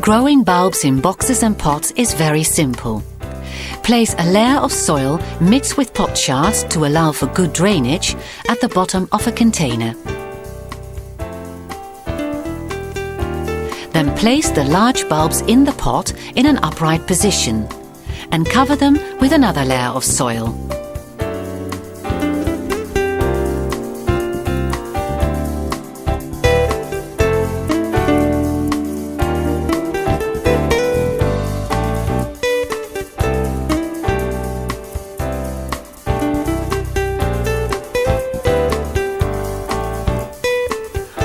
Growing bulbs in boxes and pots is very simple. Place a layer of soil mixed with pot shards to allow for good drainage at the bottom of a container. Then place the large bulbs in the pot in an upright position and cover them with another layer of soil.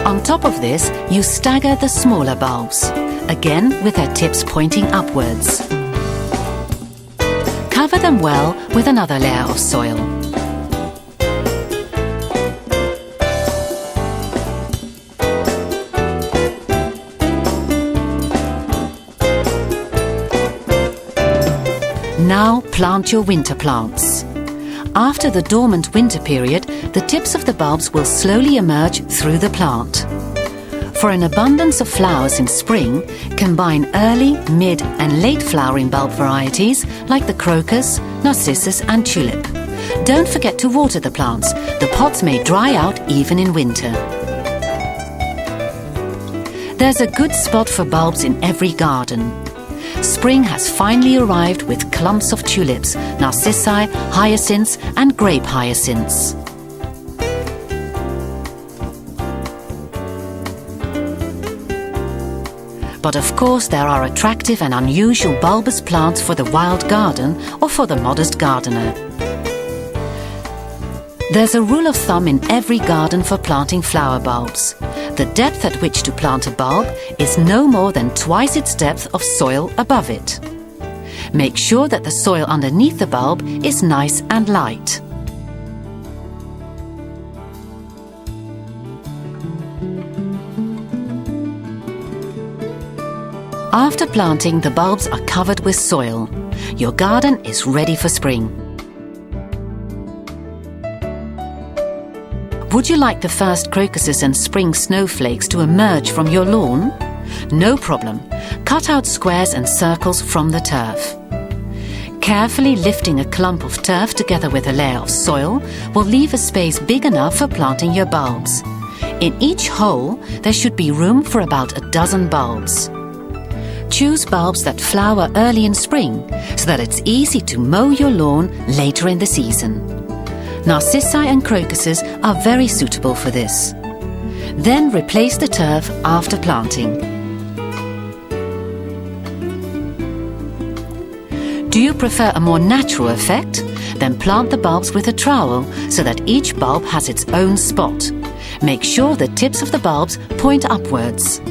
On top of this, you stagger the smaller bulbs, again with their tips pointing upwards. Cover them well with another layer of soil. Now plant your winter plants. After the dormant winter period, the tips of the bulbs will slowly emerge through the plant. For an abundance of flowers in spring, combine early, mid and late flowering bulb varieties like the crocus, narcissus and tulip. Don't forget to water the plants. The pots may dry out even in winter. There's a good spot for bulbs in every garden. Spring has finally arrived with clumps of tulips, narcissi, hyacinths and grape hyacinths. But of course there are attractive and unusual bulbous plants for the wild garden or for the modest gardener. There's a rule of thumb in every garden for planting flower bulbs. The depth at which to plant a bulb is no more than twice its depth of soil above it. Make sure that the soil underneath the bulb is nice and light. After planting, the bulbs are covered with soil. Your garden is ready for spring. Would you like the first crocuses and spring snowflakes to emerge from your lawn? No problem. Cut out squares and circles from the turf. Carefully lifting a clump of turf together with a layer of soil will leave a space big enough for planting your bulbs. In each hole, there should be room for about a dozen bulbs. Choose bulbs that flower early in spring so that it's easy to mow your lawn later in the season. Narcissi and crocuses are very suitable for this. Then replace the turf after planting. Do you prefer a more natural effect? Then plant the bulbs with a trowel so that each bulb has its own spot. Make sure the tips of the bulbs point upwards.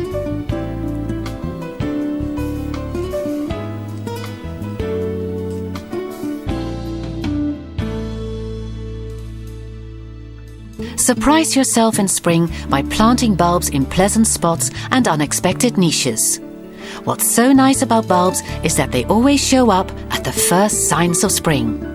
Surprise yourself in spring by planting bulbs in pleasant spots and unexpected niches. What's so nice about bulbs is that they always show up at the first signs of spring.